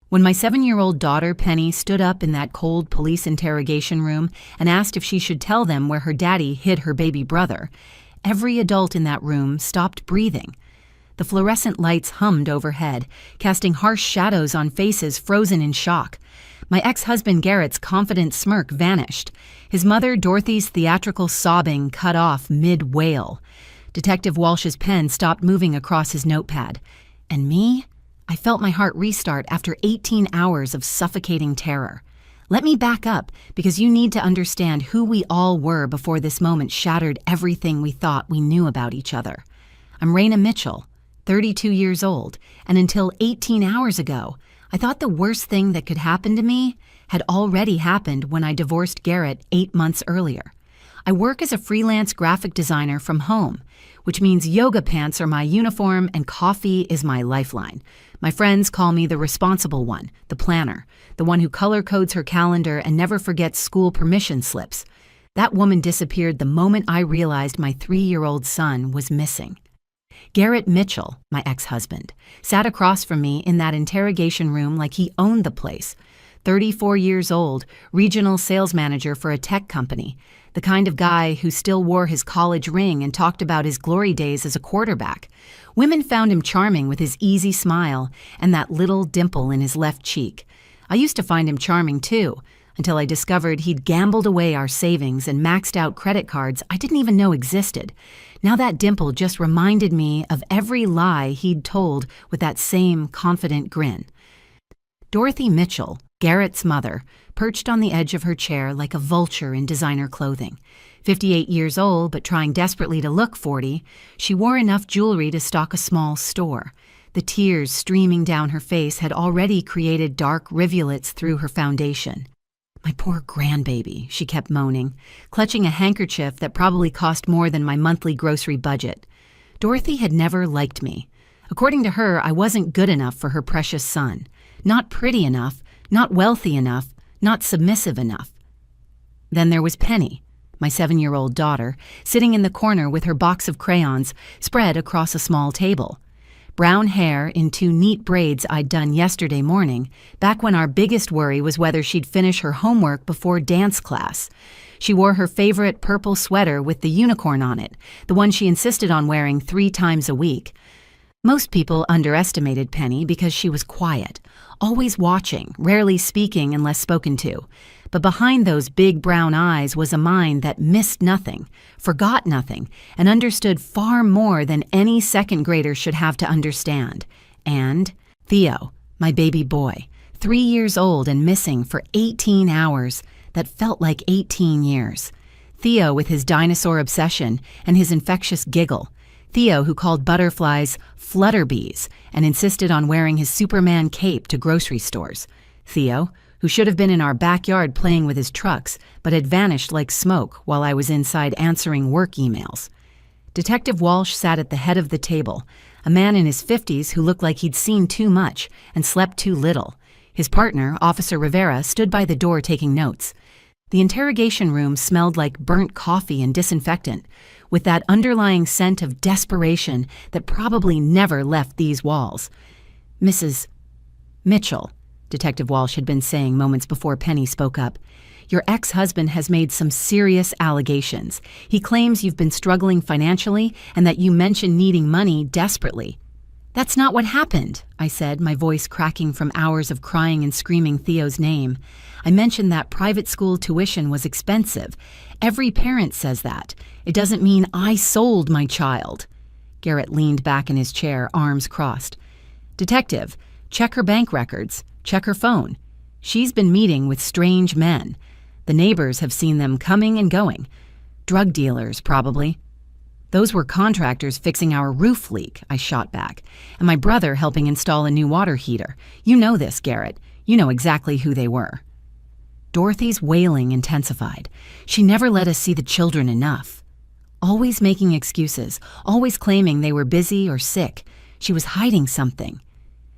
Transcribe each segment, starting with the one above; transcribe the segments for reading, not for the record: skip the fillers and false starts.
When my 7-year-old daughter, Penny, stood up in that cold police interrogation room and asked if she should tell them where her daddy hid her baby brother, every adult in that room stopped breathing. The fluorescent lights hummed overhead, casting harsh shadows on faces frozen in shock. My ex-husband Garrett's confident smirk vanished. His mother, Dorothy's theatrical sobbing cut off mid-wail. Detective Walsh's pen stopped moving across his notepad. And me? I felt my heart restart after 18 hours of suffocating terror. Let me back up, because you need to understand who we all were before this moment shattered everything we thought we knew about each other. I'm Raina Mitchell, 32 years old, and until 18 hours ago, I thought the worst thing that could happen to me had already happened when I divorced Garrett 8 months earlier. I work as a freelance graphic designer from home, which means yoga pants are my uniform and coffee is my lifeline. My friends call me the responsible one, the planner, the one who color codes her calendar and never forgets school permission slips. That woman disappeared the moment I realized my 3-year-old son was missing. Garrett Mitchell, my ex-husband, sat across from me in that interrogation room like he owned the place. 34 years old, regional sales manager for a tech company, the kind of guy who still wore his college ring and talked about his glory days as a quarterback. Women found him charming with his easy smile and that little dimple in his left cheek. I used to find him charming too, until I discovered he'd gambled away our savings and maxed out credit cards I didn't even know existed. Now that dimple just reminded me of every lie he'd told with that same confident grin. Dorothy Mitchell, Garrett's mother, perched on the edge of her chair like a vulture in designer clothing. 58 years old, but trying desperately to look 40, she wore enough jewelry to stock a small store. The tears streaming down her face had already created dark rivulets through her foundation. My poor grandbaby, she kept moaning, clutching a handkerchief that probably cost more than my monthly grocery budget. Dorothy had never liked me. According to her, I wasn't good enough for her precious son. Not pretty enough, not wealthy enough, not submissive enough. Then there was Penny, my 7-year-old daughter, sitting in the corner with her box of crayons spread across a small table. Brown hair in 2 neat braids I'd done yesterday morning, back when our biggest worry was whether she'd finish her homework before dance class. She wore her favorite purple sweater with the unicorn on it, the one she insisted on wearing 3 times a week. Most people underestimated Penny because she was quiet, always watching, rarely speaking unless spoken to. But behind those big brown eyes was a mind that missed nothing, forgot nothing, and understood far more than any second grader should have to understand. And Theo, my baby boy, 3 years old and missing for 18 hours that felt like 18 years. Theo with his dinosaur obsession and his infectious giggle. Theo who called butterflies flutterbees and insisted on wearing his Superman cape to grocery stores. Theo, who should have been in our backyard playing with his trucks, but had vanished like smoke while I was inside answering work emails. Detective Walsh sat at the head of the table, a man in his 50s who looked like he'd seen too much and slept too little. His partner, Officer Rivera, stood by the door taking notes. The interrogation room smelled like burnt coffee and disinfectant, with that underlying scent of desperation that probably never left these walls. Mrs. Mitchell, Detective Walsh had been saying moments before Penny spoke up, your ex-husband has made some serious allegations. He claims you've been struggling financially and that you mentioned needing money desperately. That's not what happened, I said, my voice cracking from hours of crying and screaming Theo's name. I mentioned that private school tuition was expensive. Every parent says that. It doesn't mean I sold my child. Garrett leaned back in his chair, arms crossed. Detective, check her bank records. Check her phone. She's been meeting with strange men. The neighbors have seen them coming and going. Drug dealers, probably. Those were contractors fixing our roof leak, I shot back, and my brother helping install a new water heater. You know this, Garrett. You know exactly who they were. Dorothy's wailing intensified. She never let us see the children enough. Always making excuses, always claiming they were busy or sick. She was hiding something.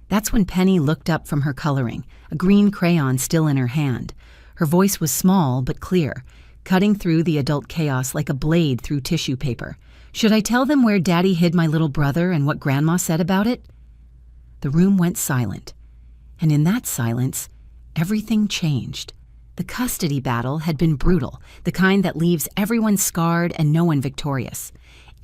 That's when Penny looked up from her coloring, a green crayon still in her hand. Her voice was small but clear, cutting through the adult chaos like a blade through tissue paper. Should I tell them where Daddy hid my little brother and what Grandma said about it? The room went silent. And in that silence, everything changed. The custody battle had been brutal, the kind that leaves everyone scarred and no one victorious.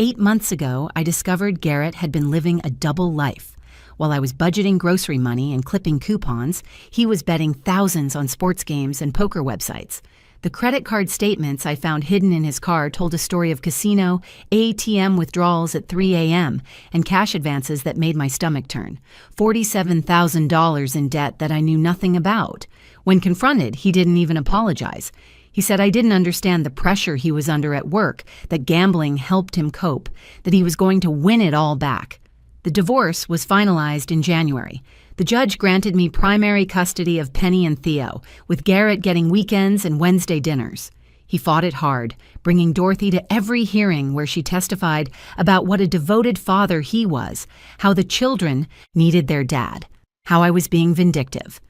8 months ago, I discovered Garrett had been living a double life. While I was budgeting grocery money and clipping coupons, he was betting thousands on sports games and poker websites. The credit card statements I found hidden in his car told a story of casino, ATM withdrawals at 3 a.m., and cash advances that made my stomach turn. $47,000 in debt that I knew nothing about. When confronted, he didn't even apologize. He said I didn't understand the pressure he was under at work, that gambling helped him cope, that he was going to win it all back. The divorce was finalized in January. The judge granted me primary custody of Penny and Theo, with Garrett getting weekends and Wednesday dinners. He fought it hard, bringing Dorothy to every hearing where she testified about what a devoted father he was, how the children needed their dad, how I was being vindictive.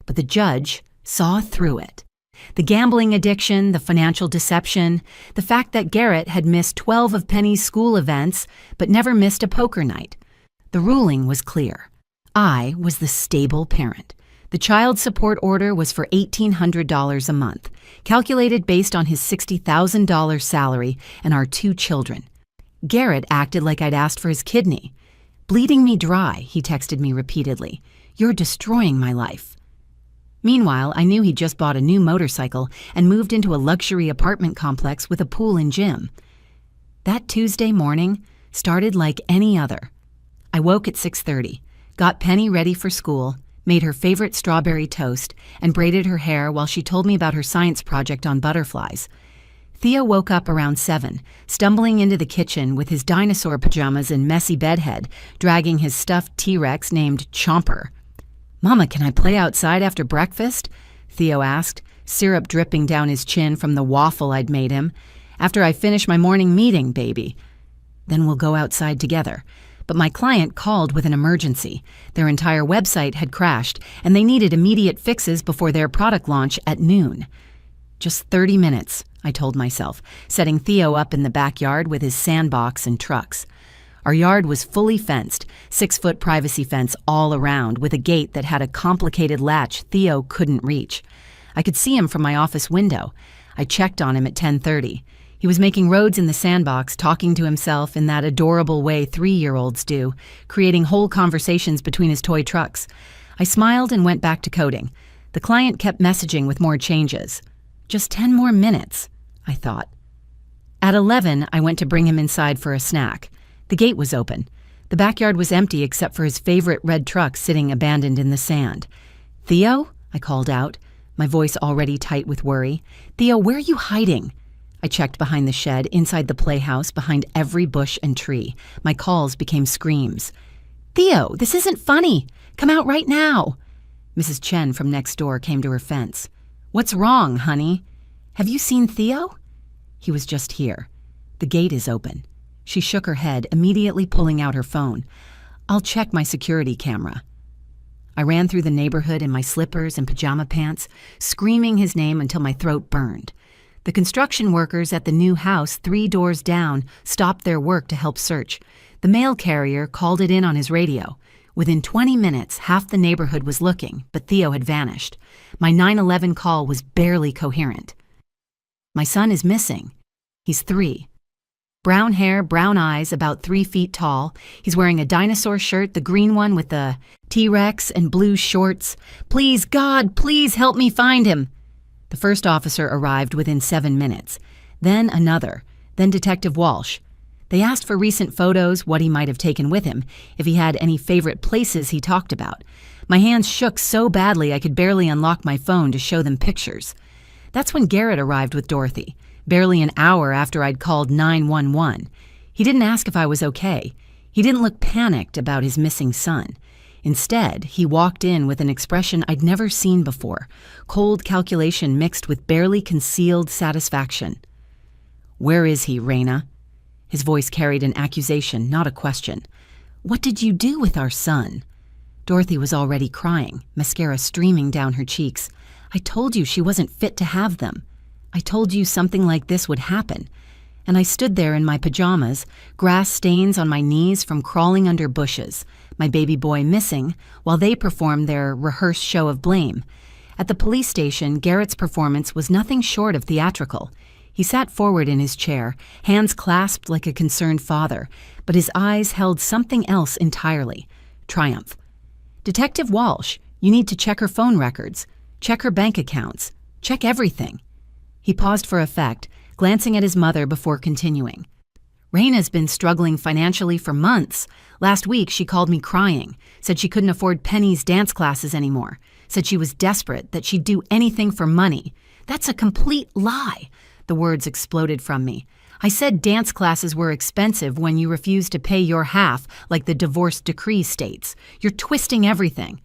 But the judge saw through it. The gambling addiction, the financial deception, the fact that Garrett had missed 12 of Penny's school events but never missed a poker night. The ruling was clear. I was the stable parent. The child support order was for $1,800 a month, calculated based on his $60,000 salary and our 2 children. Garrett acted like I'd asked for his kidney. "Bleeding me dry," he texted me repeatedly. "You're destroying my life." Meanwhile, I knew he'd just bought a new motorcycle and moved into a luxury apartment complex with a pool and gym. That Tuesday morning started like any other. I woke at 6:30, got Penny ready for school, made her favorite strawberry toast, and braided her hair while she told me about her science project on butterflies. Theo woke up around 7, stumbling into the kitchen with his dinosaur pajamas and messy bedhead, dragging his stuffed T-Rex named Chomper. "Mama, can I play outside after breakfast?" Theo asked, syrup dripping down his chin from the waffle I'd made him. "After I finish my morning meeting, baby." "Then we'll go outside together." But my client called with an emergency. Their entire website had crashed, and they needed immediate fixes before their product launch at noon. "Just 30 minutes, I told myself, setting Theo up in the backyard with his sandbox and trucks. Our yard was fully fenced, 6-foot privacy fence all around, with a gate that had a complicated latch Theo couldn't reach. I could see him from my office window. I checked on him at 10:30. He was making roads in the sandbox, talking to himself in that adorable way 3-year-olds do, creating whole conversations between his toy trucks. I smiled and went back to coding. The client kept messaging with more changes. Just 10 more minutes, I thought. At 11, I went to bring him inside for a snack. The gate was open. The backyard was empty except for his favorite red truck sitting abandoned in the sand. "Theo?" I called out, my voice already tight with worry. "Theo, where are you hiding?" I checked behind the shed, inside the playhouse, behind every bush and tree. My calls became screams. "Theo, this isn't funny. Come out right now." Mrs. Chen from next door came to her fence. "What's wrong, honey? Have you seen Theo?" He was just here. "The gate is open." She shook her head, immediately pulling out her phone. "I'll check my security camera." I ran through the neighborhood in my slippers and pajama pants, screaming his name until my throat burned. The construction workers at the new house 3 doors down stopped their work to help search. The mail carrier called it in on his radio. Within 20 minutes, half the neighborhood was looking, but Theo had vanished. My 911 call was barely coherent. "My son is missing. He's 3. Brown hair, brown eyes, about 3 feet tall. He's wearing a dinosaur shirt, the green one with the T-Rex, and blue shorts. Please, God, please help me find him." The first officer arrived within 7 minutes. Then another. Then Detective Walsh. They asked for recent photos, what he might have taken with him, if he had any favorite places he talked about. My hands shook so badly I could barely unlock my phone to show them pictures. That's when Garrett arrived with Dorothy, barely an hour after I'd called 911. He didn't ask if I was okay. He didn't look panicked about his missing son. Instead, he walked in with an expression I'd never seen before, cold calculation mixed with barely concealed satisfaction. "Where is he, Raina?" His voice carried an accusation, not a question. "What did you do with our son?" Dorothy was already crying, mascara streaming down her cheeks. "I told you she wasn't fit to have them. I told you something like this would happen. And I stood there in my pajamas, grass stains on my knees from crawling under bushes, my baby boy missing, while they performed their rehearsed show of blame. At the police station, Garrett's performance was nothing short of theatrical. He sat forward in his chair, hands clasped like a concerned father, but his eyes held something else entirely: triumph. "Detective Walsh, you need to check her phone records, check her bank accounts, check everything." He paused for effect, glancing at his mother before continuing. "Raina's been struggling financially for months. Last week she called me crying, said she couldn't afford Penny's dance classes anymore, said she was desperate, that she'd do anything for money. That's a complete lie." The words exploded from me. "I said dance classes were expensive when you refused to pay your half, like the divorce decree states. You're twisting everything."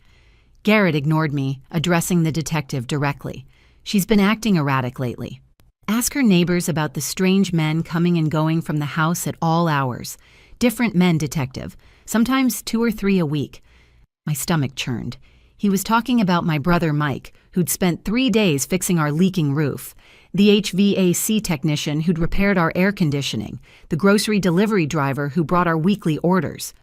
Garrett ignored me, addressing the detective directly. "She's been acting erratic lately. Ask her neighbors about the strange men coming and going from the house at all hours. Different men, detective. Sometimes 2 or 3 a week." My stomach churned. He was talking about my brother Mike, who'd spent 3 days fixing our leaking roof, the HVAC technician who'd repaired our air conditioning, the grocery delivery driver who brought our weekly orders.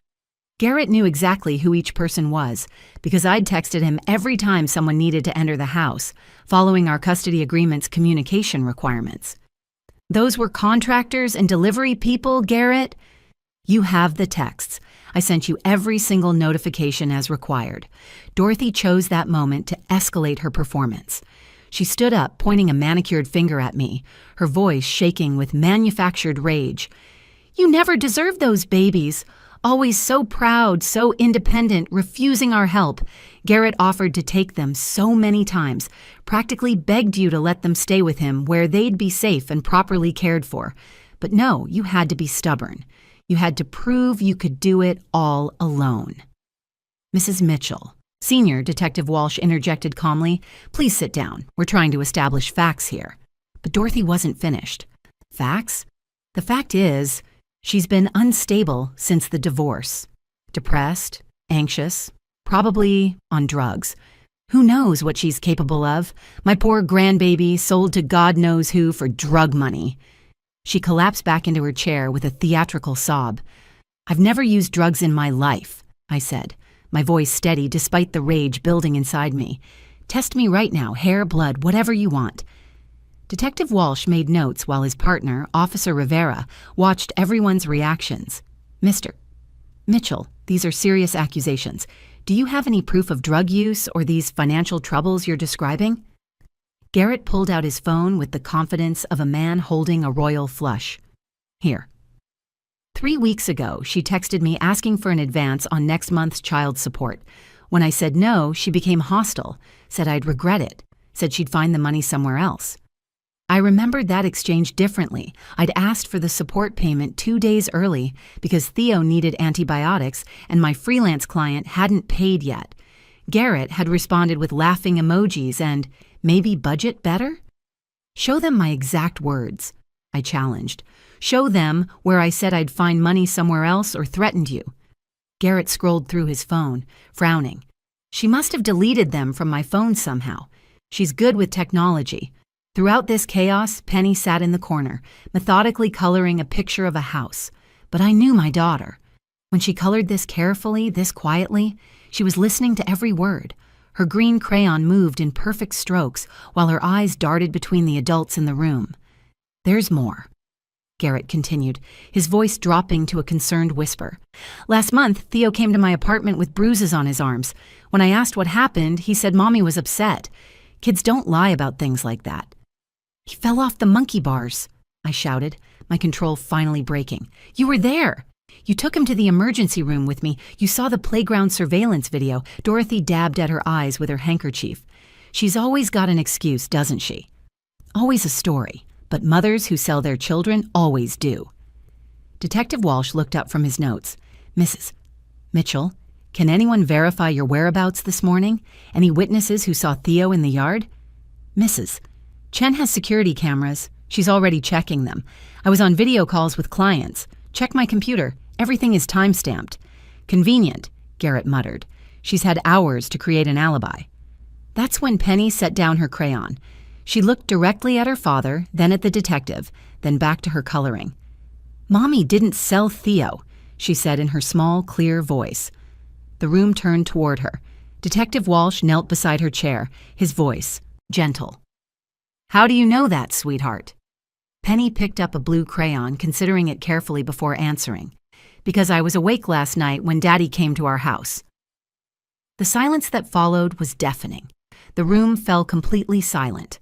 Garrett knew exactly who each person was, because I'd texted him every time someone needed to enter the house, following our custody agreement's communication requirements. "Those were contractors and delivery people, Garrett?" "You have the texts. I sent you every single notification as required." Dorothy chose that moment to escalate her performance. She stood up, pointing a manicured finger at me, her voice shaking with manufactured rage. "You never deserved those babies. Always so proud, so independent, refusing our help. Garrett offered to take them so many times, practically begged you to let them stay with him where they'd be safe and properly cared for. But no, you had to be stubborn. You had to prove you could do it all alone." "Mrs. Mitchell," Senior Detective Walsh interjected calmly, "please sit down. We're trying to establish facts here." But Dorothy wasn't finished. "Facts? The fact is, she's been unstable since the divorce. Depressed, anxious, probably on drugs. Who knows what she's capable of? My poor grandbaby sold to God knows who for drug money." She collapsed back into her chair with a theatrical sob. "I've never used drugs in my life," I said, my voice steady despite the rage building inside me. "Test me right now, hair, blood, whatever you want." Detective Walsh made notes while his partner, Officer Rivera, watched everyone's reactions. "Mr. Mitchell, these are serious accusations. Do you have any proof of drug use or these financial troubles you're describing?" Garrett pulled out his phone with the confidence of a man holding a royal flush. "Here. 3 weeks ago, she texted me asking for an advance on next month's child support. When I said no, she became hostile, said I'd regret it, said she'd find the money somewhere else. I remembered that exchange differently. I'd asked for the support payment 2 days early because Theo needed antibiotics and my freelance client hadn't paid yet. Garrett had responded with laughing emojis and, maybe budget better? Show them my exact words, I challenged. Show them where I said I'd find money somewhere else or threatened you. Garrett scrolled through his phone, frowning. She must have deleted them from my phone somehow. She's good with technology. Throughout this chaos, Penny sat in the corner, methodically coloring a picture of a house. But I knew my daughter. When she colored this carefully, this quietly, she was listening to every word. Her green crayon moved in perfect strokes while her eyes darted between the adults in the room. "There's more," Garrett continued, his voice dropping to a concerned whisper. "Last month, Theo came to my apartment with bruises on his arms. When I asked what happened, he said Mommy was upset. Kids don't lie about things like that." "He fell off the monkey bars," I shouted, my control finally breaking. "You were there. You took him to the emergency room with me. You saw the playground surveillance video." Dorothy dabbed at her eyes with her handkerchief. "She's always got an excuse, doesn't she? Always a story. But mothers who sell their children always do." Detective Walsh looked up from his notes. "Mrs. Mitchell, can anyone verify your whereabouts this morning? Any witnesses who saw Theo in the yard?" "Mrs. Chen has security cameras. She's already checking them. I was on video calls with clients. Check my computer. Everything is time-stamped." "Convenient," Garrett muttered. "She's had hours to create an alibi." That's when Penny set down her crayon. She looked directly at her father, then at the detective, then back to her coloring. "Mommy didn't sell Theo," she said in her small, clear voice. The room turned toward her. Detective Walsh knelt beside her chair, his voice gentle. "How do you know that, sweetheart?" Penny picked up a blue crayon, considering it carefully before answering. "Because I was awake last night when Daddy came to our house." The silence that followed was deafening. The room fell completely silent.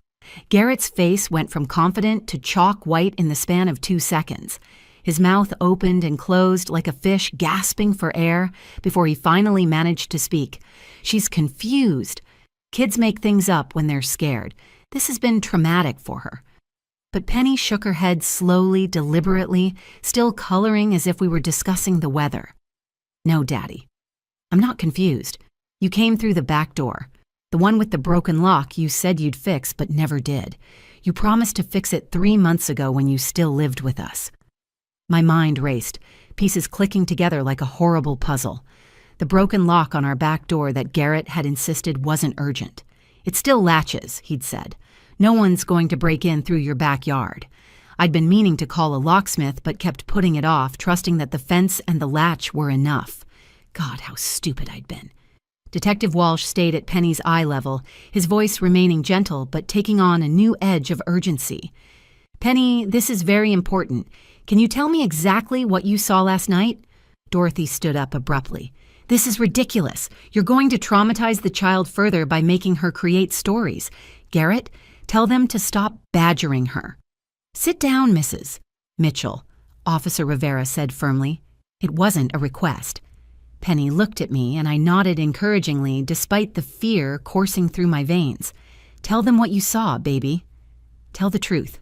Garrett's face went from confident to chalk white in the span of 2 seconds. His mouth opened and closed like a fish gasping for air before he finally managed to speak. "She's confused. Kids make things up when they're scared. This has been traumatic for her." But Penny shook her head slowly, deliberately, still coloring as if we were discussing the weather. "No, Daddy. I'm not confused. You came through the back door. The one with the broken lock you said you'd fix but never did. You promised to fix it 3 months ago when you still lived with us." My mind raced, pieces clicking together like a horrible puzzle. The broken lock on our back door that Garrett had insisted wasn't urgent. "It still latches," he'd said. "No one's going to break in through your backyard." I'd been meaning to call a locksmith but kept putting it off, trusting that the fence and the latch were enough. God, how stupid I'd been. Detective Walsh stayed at Penny's eye level, his voice remaining gentle but taking on a new edge of urgency. "Penny, this is very important. Can you tell me exactly what you saw last night?" Dorothy stood up abruptly. "This is ridiculous. You're going to traumatize the child further by making her create stories. Garrett, tell them to stop badgering her." "Sit down, Mrs. Mitchell," Officer Rivera said firmly. It wasn't a request. Penny looked at me and I nodded encouragingly despite the fear coursing through my veins. "Tell them what you saw, baby. Tell the truth."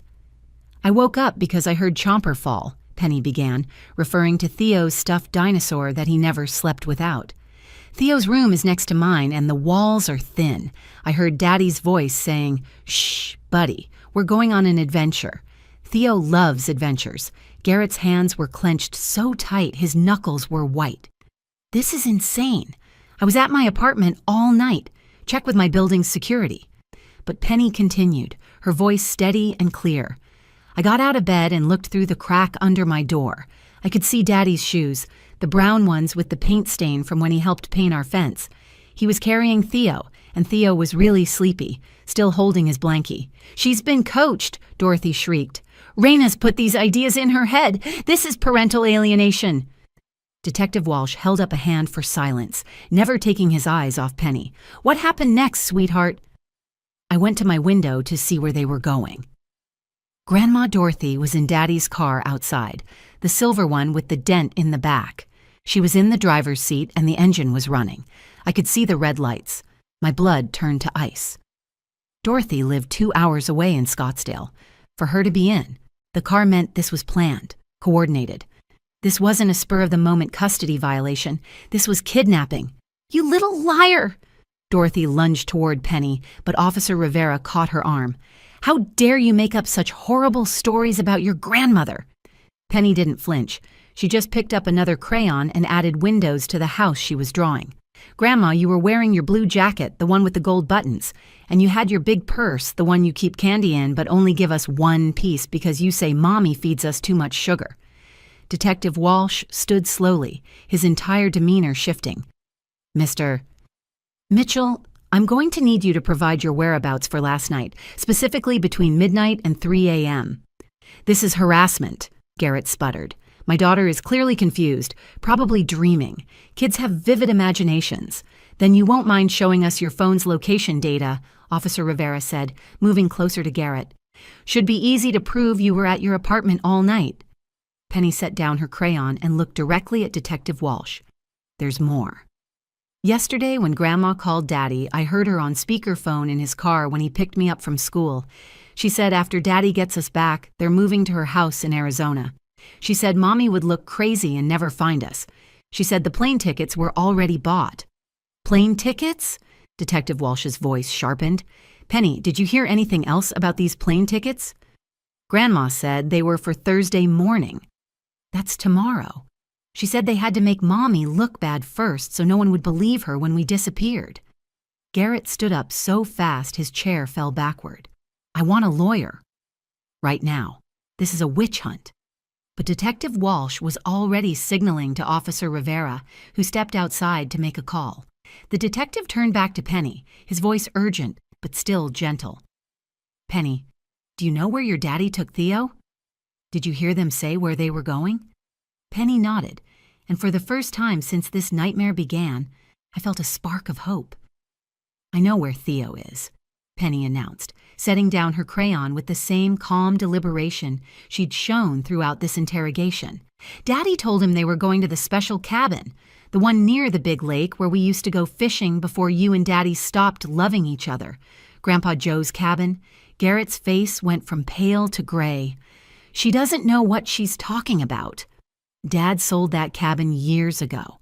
"I woke up because I heard Chomper fall," Penny began, referring to Theo's stuffed dinosaur that he never slept without. "Theo's room is next to mine and the walls are thin. I heard Daddy's voice saying, 'Shh, buddy, we're going on an adventure.' Theo loves adventures." Garrett's hands were clenched so tight his knuckles were white. "This is insane. I was at my apartment all night. Check with my building's security." But Penny continued, her voice steady and clear. "I got out of bed and looked through the crack under my door. I could see Daddy's shoes, the brown ones with the paint stain from when he helped paint our fence. He was carrying Theo, and Theo was really sleepy, still holding his blankie. "She's been coached," Dorothy shrieked. "Raina's put these ideas in her head. This is parental alienation." Detective Walsh held up a hand for silence, never taking his eyes off Penny. "What happened next, sweetheart?" I went to my window to see where they were going. Grandma Dorothy was in Daddy's car outside, the silver one with the dent in the back. She was in the driver's seat and the engine was running. I could see the red lights. My blood turned to ice. Dorothy lived 2 hours away in Scottsdale. For her to be in, the car meant this was planned, coordinated. This wasn't a spur-of-the-moment custody violation. This was kidnapping. "You little liar!" Dorothy lunged toward Penny, but Officer Rivera caught her arm. "How dare you make up such horrible stories about your grandmother?" Penny didn't flinch. She just picked up another crayon and added windows to the house she was drawing. "Grandma, you were wearing your blue jacket, the one with the gold buttons, and you had your big purse, the one you keep candy in but only give us 1 piece because you say Mommy feeds us too much sugar." Detective Walsh stood slowly, his entire demeanor shifting. "Mr. Mitchell, I'm going to need you to provide your whereabouts for last night, specifically between midnight and 3 a.m. "This is harassment," Garrett sputtered. "My daughter is clearly confused, probably dreaming. Kids have vivid imaginations. Then you won't mind showing us your phone's location data," Officer Rivera said, moving closer to Garrett. "Should be easy to prove you were at your apartment all night." Penny set down her crayon and looked directly at Detective Walsh. "There's more. Yesterday, when Grandma called Daddy, I heard her on speakerphone in his car when he picked me up from school. She said after Daddy gets us back, they're moving to her house in Arizona. She said Mommy would look crazy and never find us. She said the plane tickets were already bought." "Plane tickets?" Detective Walsh's voice sharpened. "Penny, did you hear anything else about these plane tickets?" "Grandma said they were for Thursday morning." "That's tomorrow. She said they had to make Mommy look bad first so no one would believe her when we disappeared." Garrett stood up so fast his chair fell backward. I want a lawyer. Right now. This is a witch hunt." But Detective Walsh was already signaling to Officer Rivera, who stepped outside to make a call. The detective turned back to Penny, his voice urgent, but still gentle. "Penny, do you know where your daddy took Theo? Did you hear them say where they were going?" Penny nodded, and for the first time since this nightmare began, I felt a spark of hope. "I know where Theo is," Penny announced, setting down her crayon with the same calm deliberation she'd shown throughout this interrogation. "Daddy told him they were going to the special cabin, the one near the big lake where we used to go fishing before you and Daddy stopped loving each other. Grandpa Joe's cabin." Garrett's face went from pale to gray. "She doesn't know what she's talking about. Dad sold that cabin years ago."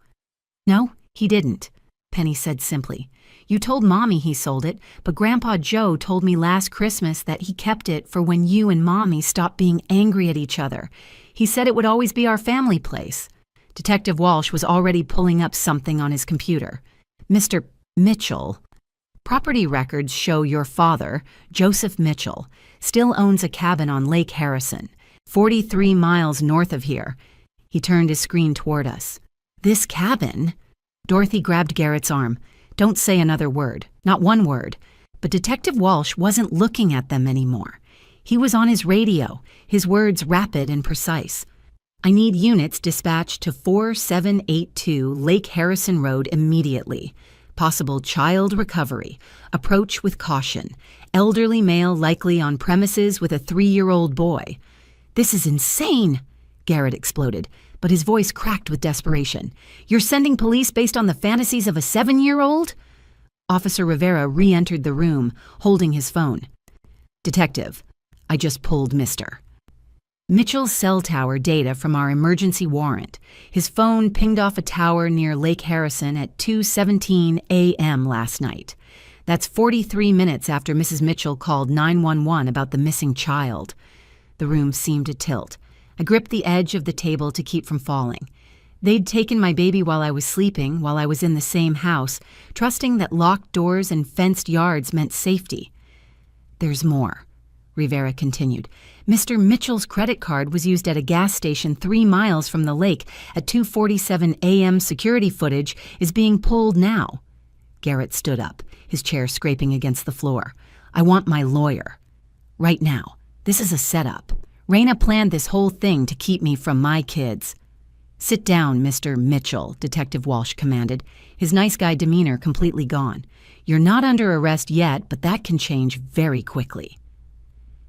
"No, he didn't," Penny said simply. "You told Mommy he sold it, but Grandpa Joe told me last Christmas that he kept it for when you and Mommy stopped being angry at each other. He said it would always be our family place." Detective Walsh was already pulling up something on his computer. "Mr. Mitchell, property records show your father, Joseph Mitchell, still owns a cabin on Lake Harrison, 43 miles north of here." He turned his screen toward us. "This cabin?" Dorothy grabbed Garrett's arm. "Don't say another word, not one word." But Detective Walsh wasn't looking at them anymore. He was on his radio, his words rapid and precise. "I need units dispatched to 4782 Lake Harrison Road immediately. Possible child recovery. Approach with caution. Elderly male likely on premises with a 3-year-old boy." "This is insane!" Garrett exploded, but his voice cracked with desperation. "You're sending police based on the fantasies of a 7-year-old? Officer Rivera re-entered the room, holding his phone. "Detective, I just pulled Mr. Mitchell's cell tower data from our emergency warrant. His phone pinged off a tower near Lake Harrison at 2:17 a.m. last night. That's 43 minutes after Mrs. Mitchell called 911 about the missing child." The room seemed to tilt. I gripped the edge of the table to keep from falling. They'd taken my baby while I was sleeping, while I was in the same house, trusting that locked doors and fenced yards meant safety. "There's more," Rivera continued. "Mr. Mitchell's credit card was used at a gas station 3 miles from the lake at 2:47 a.m. Security footage is being pulled now." Garrett stood up, his chair scraping against the floor. "I want my lawyer. Right now. This is a setup. Raina planned this whole thing to keep me from my kids." "Sit down, Mr. Mitchell," Detective Walsh commanded, his nice guy demeanor completely gone. "You're not under arrest yet, but that can change very quickly."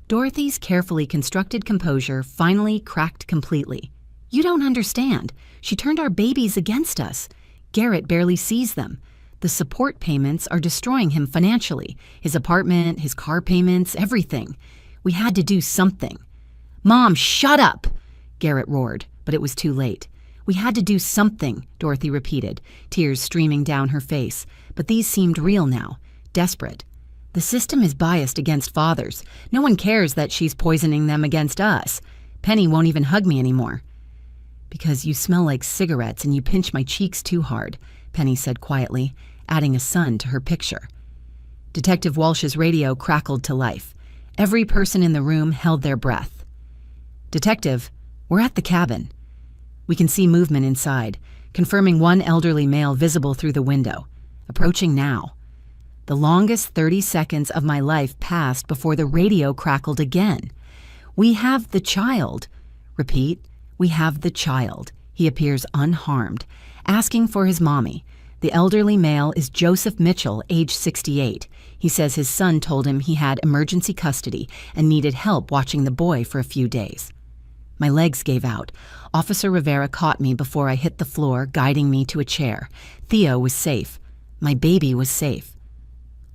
Dorothy's carefully constructed composure finally cracked completely. "You don't understand. She turned our babies against us. Garrett barely sees them. The support payments are destroying him financially. His apartment, his car payments, everything. We had to do something." "Mom, shut up!" Garrett roared, but it was too late. "We had to do something," Dorothy repeated, tears streaming down her face. But these seemed real now, desperate. "The system is biased against fathers. No one cares that she's poisoning them against us. Penny won't even hug me anymore." "Because you smell like cigarettes and you pinch my cheeks too hard," Penny said quietly, adding a son to her picture. Detective Walsh's radio crackled to life. Every person in the room held their breath. "Detective, we're at the cabin." We can see movement inside, confirming one elderly male visible through the window. Approaching now. The longest 30 seconds of my life passed before the radio crackled again. "We have the child." Repeat, "We have the child." He appears unharmed, asking for his mommy. The elderly male is Joseph Mitchell, age 68. He says his son told him he had emergency custody and needed help watching the boy for a few days. My legs gave out. Officer Rivera caught me before I hit the floor, guiding me to a chair. Theo was safe. My baby was safe.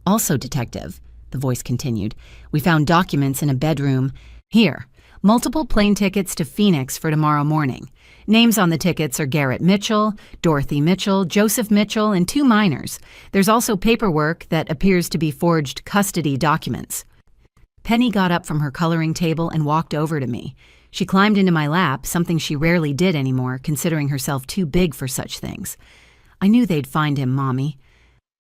"Also, Detective," the voice continued, "we found documents in a bedroom. Here, multiple plane tickets to Phoenix for tomorrow morning. Names on the tickets are Garrett Mitchell, Dorothy Mitchell, Joseph Mitchell, and 2 minors. There's also paperwork that appears to be forged custody documents." Penny got up from her coloring table and walked over to me. She climbed into my lap, something she rarely did anymore, considering herself too big for such things. "I knew they'd find him, Mommy.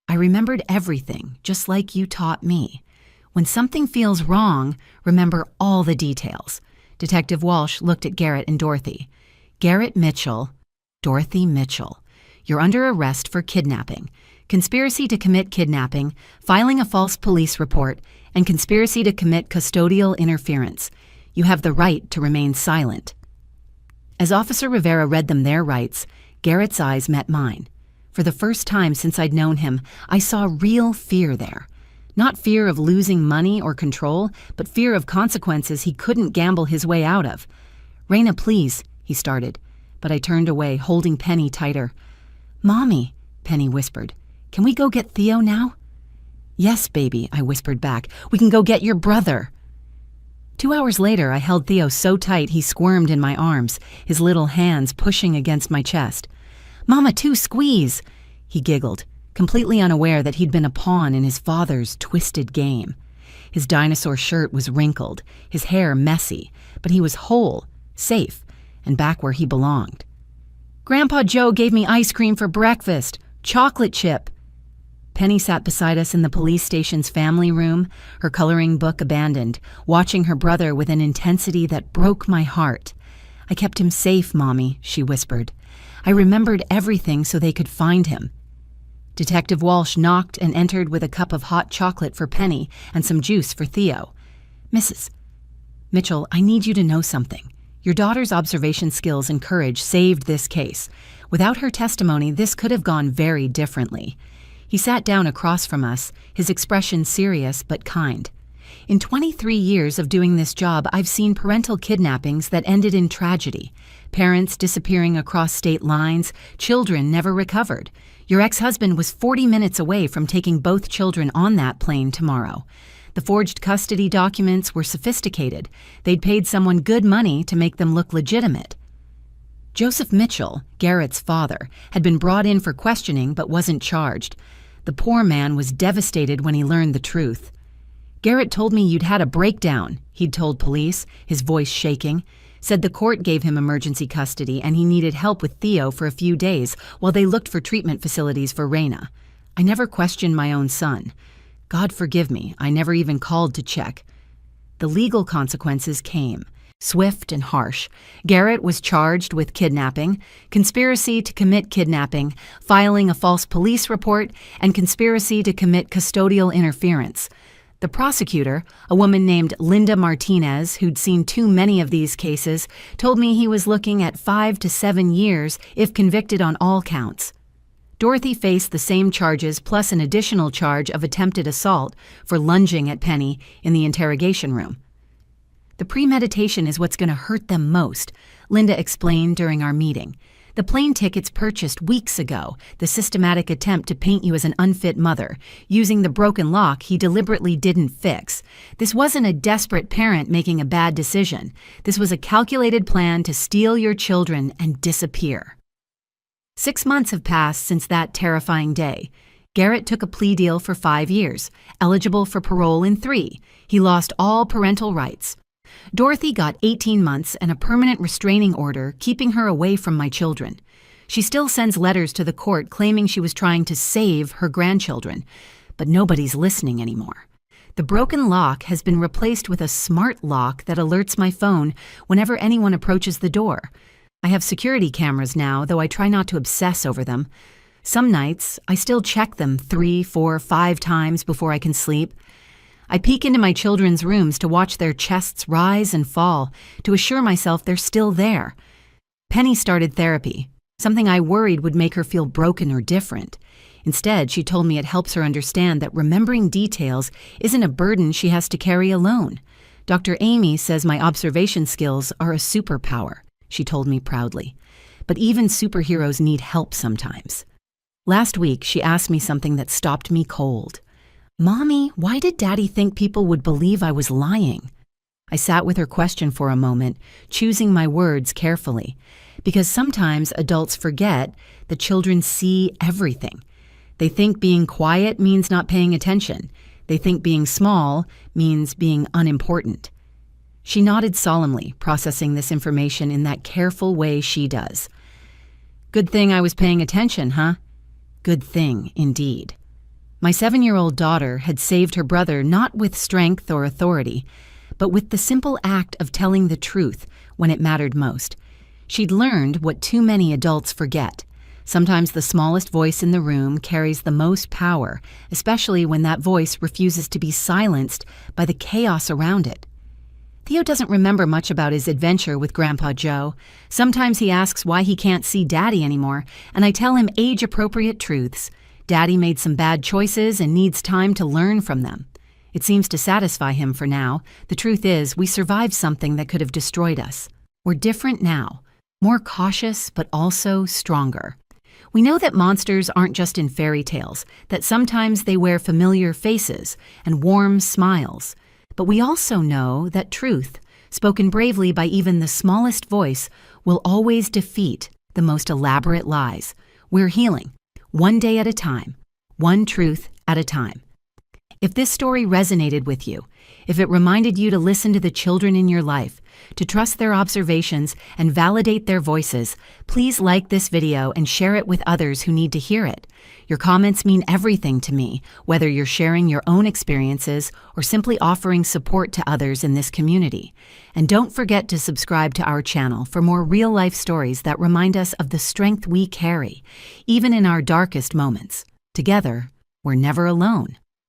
I remembered everything, just like you taught me. When something feels wrong, remember all the details. Detective Walsh looked at Garrett and Dorothy. Garrett Mitchell, Dorothy Mitchell. You're under arrest for kidnapping, conspiracy to commit kidnapping, filing a false police report, and conspiracy to commit custodial interference. You have the right to remain silent. As Officer Rivera read them their rights, Garrett's eyes met mine. For the first time since I'd known him, I saw real fear there. Not fear of losing money or control, but fear of consequences he couldn't gamble his way out of. "Raina, please," he started, but I turned away, holding Penny tighter. "Mommy," Penny whispered, "can we go get Theo now?" "Yes, baby," I whispered back. "We can go get your brother." 2 hours later, I held Theo so tight he squirmed in my arms, his little hands pushing against my chest. "Mama, too, squeeze!" He giggled, completely unaware that he'd been a pawn in his father's twisted game. His dinosaur shirt was wrinkled, his hair messy, but he was whole, safe, and back where he belonged. "Grandpa Joe gave me ice cream for breakfast, chocolate chip." Penny sat beside us in the police station's family room, her coloring book abandoned, watching her brother with an intensity that broke my heart. "I kept him safe, Mommy," she whispered. "I remembered everything so they could find him." Detective Walsh knocked and entered with a cup of hot chocolate for Penny and some juice for Theo. "Mrs. Mitchell, I need you to know something. Your daughter's observation skills and courage saved this case. Without her testimony, this could have gone very differently." He sat down across from us, his expression serious but kind. "In 23 years of doing this job, I've seen parental kidnappings that ended in tragedy. Parents disappearing across state lines, children never recovered. Your ex-husband was 40 minutes away from taking both children on that plane tomorrow. The forged custody documents were sophisticated. They'd paid someone good money to make them look legitimate." Joseph Mitchell, Garrett's father, had been brought in for questioning but wasn't charged. The poor man was devastated when he learned the truth. "Garrett told me you'd had a breakdown," he'd told police, his voice shaking. Said the court gave him emergency custody and he needed help with Theo for a few days while they looked for treatment facilities for Raina. "I never questioned my own son. God forgive me, I never even called to check." The legal consequences came. Swift and harsh. Garrett was charged with kidnapping, conspiracy to commit kidnapping, filing a false police report, and conspiracy to commit custodial interference. The prosecutor, a woman named Linda Martinez, who'd seen too many of these cases, told me he was looking at 5 to 7 years if convicted on all counts. Dorothy faced the same charges plus an additional charge of attempted assault for lunging at Penny in the interrogation room. "The premeditation is what's going to hurt them most," Linda explained during our meeting. "The plane tickets purchased weeks ago, the systematic attempt to paint you as an unfit mother, using the broken lock he deliberately didn't fix. This wasn't a desperate parent making a bad decision. This was a calculated plan to steal your children and disappear." 6 months have passed since that terrifying day. Garrett took a plea deal for 5 years, eligible for parole in 3. He lost all parental rights. Dorothy got 18 months and a permanent restraining order keeping her away from my children. She still sends letters to the court claiming she was trying to save her grandchildren, but nobody's listening anymore. The broken lock has been replaced with a smart lock that alerts my phone whenever anyone approaches the door. I have security cameras now, though I try not to obsess over them. Some nights, I still check them 3, 4, 5 times before I can sleep. I peek into my children's rooms to watch their chests rise and fall, to assure myself they're still there. Penny started therapy, something I worried would make her feel broken or different. Instead, she told me it helps her understand that remembering details isn't a burden she has to carry alone. "Dr. Amy says my observation skills are a superpower," she told me proudly. "But even superheroes need help sometimes." Last week, she asked me something that stopped me cold. "Mommy, why did Daddy think people would believe I was lying?" I sat with her question for a moment, choosing my words carefully, because sometimes adults forget that children see everything. They think being quiet means not paying attention. They think being small means being unimportant. She nodded solemnly, processing this information in that careful way she does. "Good thing I was paying attention, huh?" Good thing, indeed. My 7-year-old daughter had saved her brother not with strength or authority, but with the simple act of telling the truth when it mattered most. She'd learned what too many adults forget. Sometimes the smallest voice in the room carries the most power, especially when that voice refuses to be silenced by the chaos around it. Theo doesn't remember much about his adventure with Grandpa Joe. Sometimes he asks why he can't see Daddy anymore, and I tell him age-appropriate truths. Daddy made some bad choices and needs time to learn from them. It seems to satisfy him for now. The truth is, we survived something that could have destroyed us. We're different now, more cautious but also stronger. We know that monsters aren't just in fairy tales, that sometimes they wear familiar faces and warm smiles. But we also know that truth, spoken bravely by even the smallest voice, will always defeat the most elaborate lies. We're healing, one day at a time, one truth at a time. If this story resonated with you, if it reminded you to listen to the children in your life, to trust their observations and validate their voices, please like this video and share it with others who need to hear it. Your comments mean everything to me, whether you're sharing your own experiences or simply offering support to others in this community. And don't forget to subscribe to our channel for more real-life stories that remind us of the strength we carry, even in our darkest moments. Together, we're never alone.